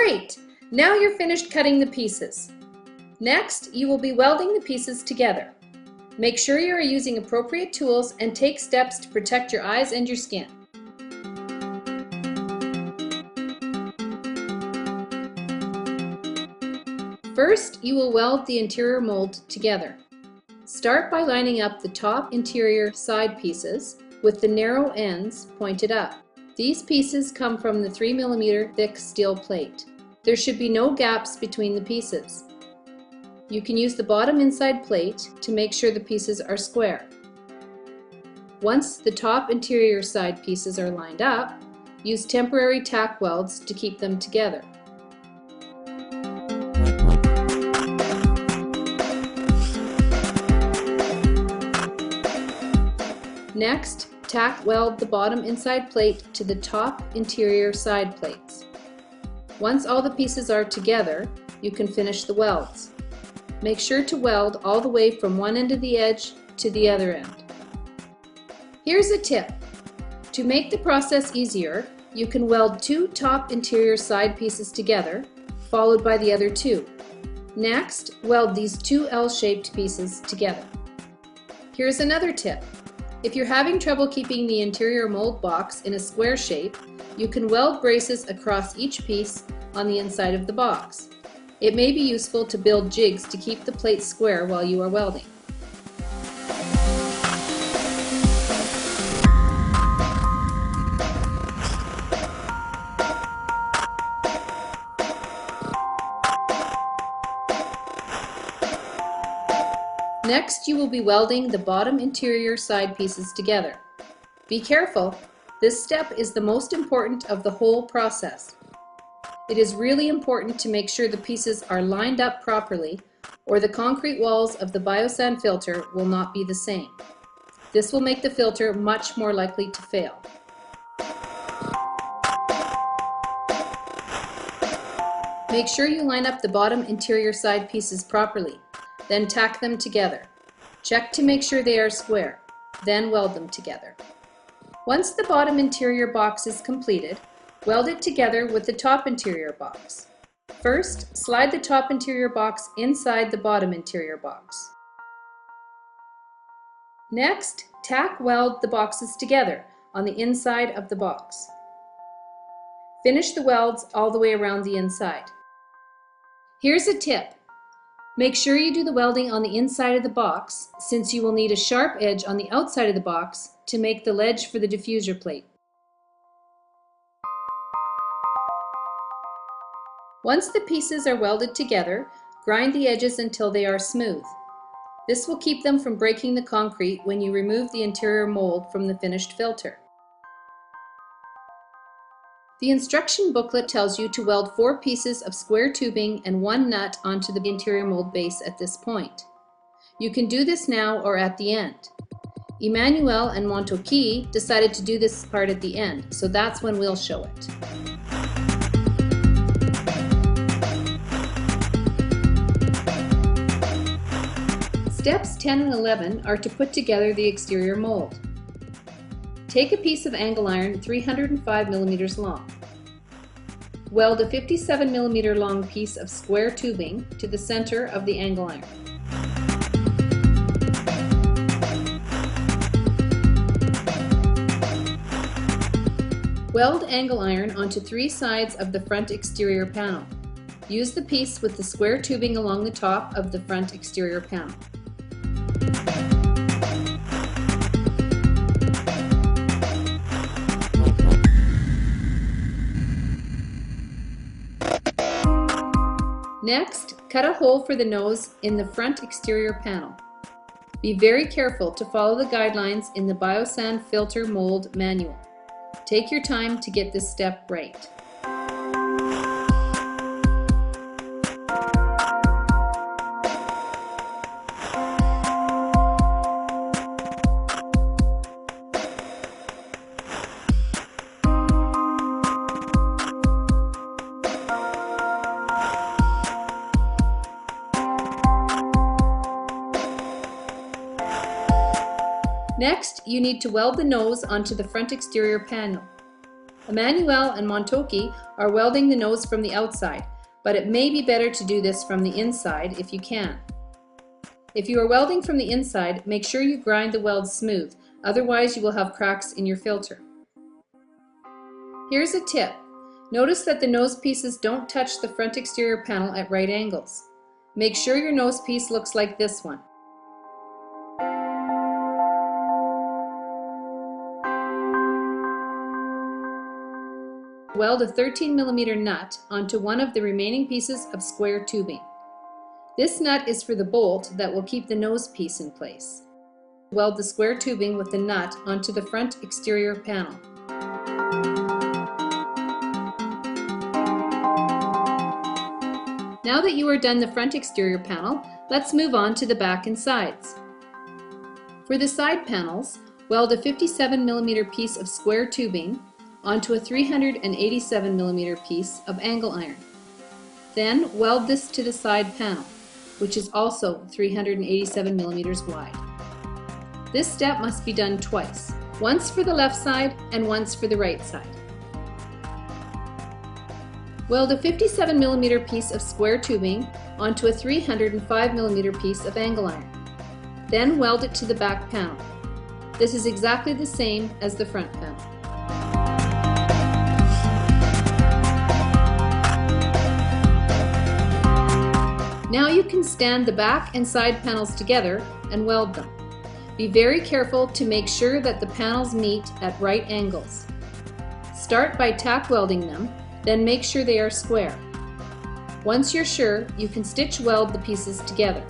Great! Now you're finished cutting the pieces. Next, you will be welding the pieces together. Make sure you are using appropriate tools and take steps to protect your eyes and your skin. First, you will weld the interior mold together. Start by lining up the top interior side pieces with the narrow ends pointed up. These pieces come from the 3 mm thick steel plate. There should be no gaps between the pieces. You can use the bottom inside plate to make sure the pieces are square. Once the top interior side pieces are lined up, use temporary tack welds to keep them together. Next, tack weld the bottom inside plate to the top interior side plates. Once all the pieces are together, you can finish the welds. Make sure to weld all the way from one end of the edge to the other end. Here's a tip. To make the process easier, you can weld 2 top interior side pieces together, followed by the other 2. Next, weld these 2 L-shaped pieces together. Here's another tip. If you're having trouble keeping the interior mold box in a square shape, you can weld braces across each piece on the inside of the box. It may be useful to build jigs to keep the plate square while you are welding. Next, you will be welding the bottom interior side pieces together. Be careful, this step is the most important of the whole process. It is really important to make sure the pieces are lined up properly, or the concrete walls of the Biosand filter will not be the same. This will make the filter much more likely to fail. Make sure you line up the bottom interior side pieces properly. Then tack them together. Check to make sure they are square, then weld them together. Once the bottom interior box is completed, weld it together with the top interior box. First, slide the top interior box inside the bottom interior box. Next, tack weld the boxes together on the inside of the box. Finish the welds all the way around the inside. Here's a tip. Make sure you do the welding on the inside of the box, since you will need a sharp edge on the outside of the box to make the ledge for the diffuser plate. Once the pieces are welded together, grind the edges until they are smooth. This will keep them from breaking the concrete when you remove the interior mold from the finished filter. The instruction booklet tells you to weld 4 pieces of square tubing and 1 nut onto the interior mold base at this point. You can do this now or at the end. Emmanuel and Montoki decided to do this part at the end, so that's when we'll show it. Steps 10 and 11 are to put together the exterior mold. Take a piece of angle iron 305 mm long. Weld a 57 mm long piece of square tubing to the center of the angle iron. Weld angle iron onto 3 sides of the front exterior panel. Use the piece with the square tubing along the top of the front exterior panel. Next, cut a hole for the nose in the front exterior panel. Be very careful to follow the guidelines in the Biosand filter mold manual. Take your time to get this step right. Next, you need to weld the nose onto the front exterior panel. Emmanuel and Montoki are welding the nose from the outside, but it may be better to do this from the inside if you can. If you are welding from the inside, make sure you grind the weld smooth, otherwise you will have cracks in your filter. Here's a tip. Notice that the nose pieces don't touch the front exterior panel at right angles. Make sure your nose piece looks like this one. Weld a 13mm nut onto one of the remaining pieces of square tubing. This nut is for the bolt that will keep the nose piece in place. Weld the square tubing with the nut onto the front exterior panel. Now that you are done the front exterior panel, let's move on to the back and sides. For the side panels, weld a 57mm piece of square tubing onto a 387mm piece of angle iron. Then weld this to the side panel, which is also 387mm wide. This step must be done twice, once for the left side and once for the right side. Weld a 57mm piece of square tubing onto a 305mm piece of angle iron. Then weld it to the back panel. This is exactly the same as the front panel. Now you can stand the back and side panels together and weld them. Be very careful to make sure that the panels meet at right angles. Start by tack welding them, then make sure they are square. Once you're sure, you can stitch weld the pieces together.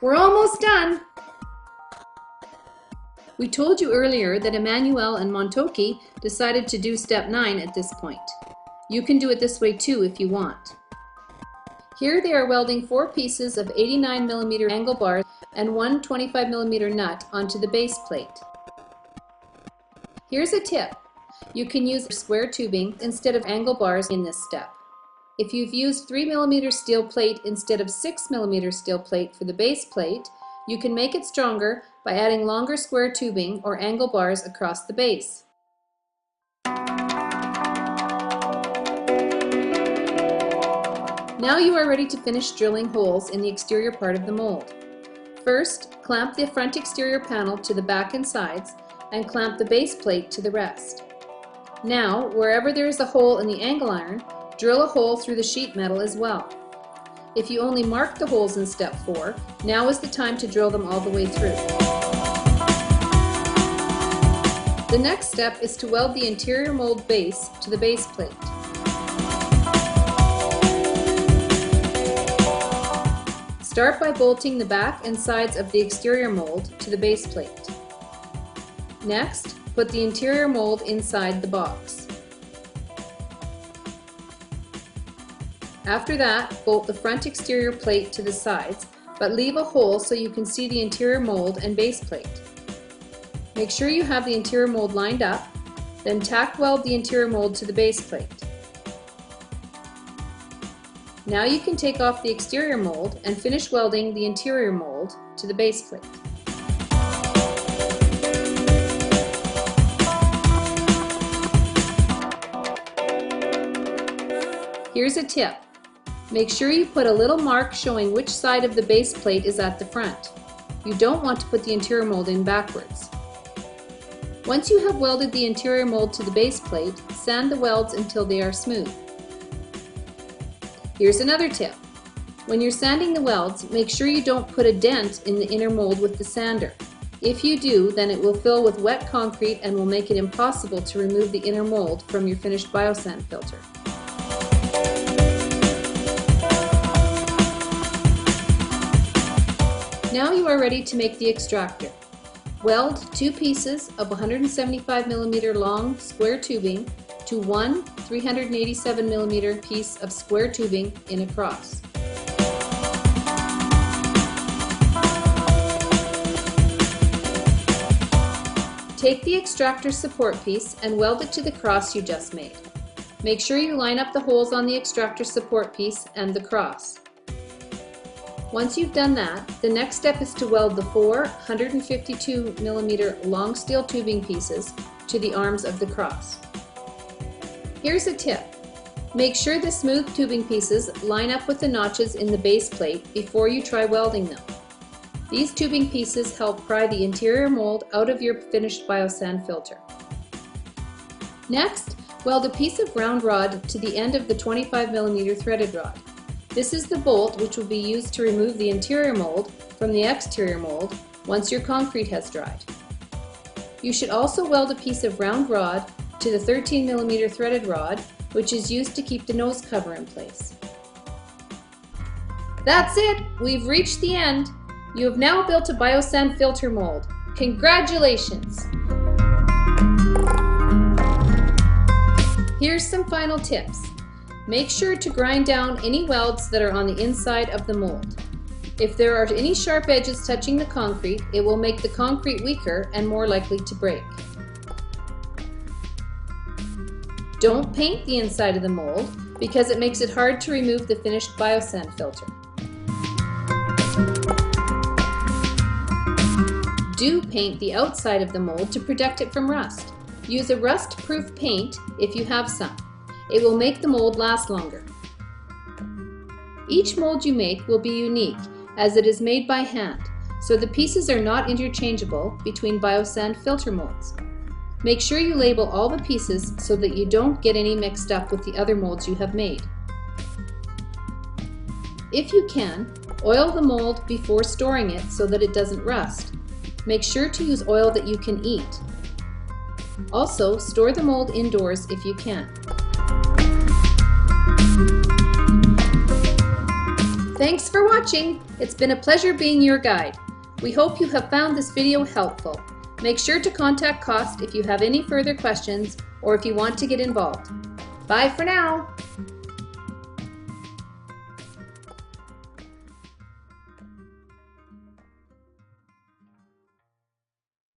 We're almost done! We told you earlier that Emmanuel and Montoki decided to do step 9 at this point. You can do it this way too if you want. Here they are welding 4 pieces of 89mm angle bars and one 25mm nut onto the base plate. Here's a tip. You can use square tubing instead of angle bars in this step. If you've used 3mm steel plate instead of 6mm steel plate for the base plate, you can make it stronger by adding longer square tubing or angle bars across the base. Now you are ready to finish drilling holes in the exterior part of the mold. First, clamp the front exterior panel to the back and sides and clamp the base plate to the rest. Now, wherever there is a hole in the angle iron, drill a hole through the sheet metal as well. If you only marked the holes in step 4, now is the time to drill them all the way through. The next step is to weld the interior mold base to the base plate. Start by bolting the back and sides of the exterior mold to the base plate. Next, put the interior mold inside the box. After that, bolt the front exterior plate to the sides, but leave a hole so you can see the interior mold and base plate. Make sure you have the interior mold lined up, then tack weld the interior mold to the base plate. Now you can take off the exterior mold and finish welding the interior mold to the base plate. Here's a tip. Make sure you put a little mark showing which side of the base plate is at the front. You don't want to put the interior mold in backwards. Once you have welded the interior mold to the base plate, sand the welds until they are smooth. Here's another tip. When you're sanding the welds, make sure you don't put a dent in the inner mold with the sander. If you do, then it will fill with wet concrete and will make it impossible to remove the inner mold from your finished Biosand filter. Now you are ready to make the extractor. Weld 2 pieces of 175mm long square tubing to one 387mm piece of square tubing in a cross. Take the extractor support piece and weld it to the cross you just made. Make sure you line up the holes on the extractor support piece and the cross. Once you've done that, the next step is to weld the 4 152mm long steel tubing pieces to the arms of the cross. Here's a tip. Make sure the smooth tubing pieces line up with the notches in the base plate before you try welding them. These tubing pieces help pry the interior mold out of your finished Biosand filter. Next, weld a piece of round rod to the end of the 25mm threaded rod. This is the bolt which will be used to remove the interior mold from the exterior mold once your concrete has dried. You should also weld a piece of round rod to the 13mm threaded rod, which is used to keep the nose cover in place. That's it! We've reached the end! You have now built a Biosand filter mold. Congratulations! Here's some final tips. Make sure to grind down any welds that are on the inside of the mold. If there are any sharp edges touching the concrete, it will make the concrete weaker and more likely to break. Don't paint the inside of the mold because it makes it hard to remove the finished Biosand filter. Do paint the outside of the mold to protect it from rust. Use a rust-proof paint if you have some. It will make the mold last longer. Each mold you make will be unique as it is made by hand, so the pieces are not interchangeable between Biosand filter molds. Make sure you label all the pieces so that you don't get any mixed up with the other molds you have made. If you can, oil the mold before storing it so that it doesn't rust. Make sure to use oil that you can eat. Also, store the mold indoors if you can. Thanks for watching! It's been a pleasure being your guide. We hope you have found this video helpful. Make sure to contact CAWST if you have any further questions or if you want to get involved. Bye for now!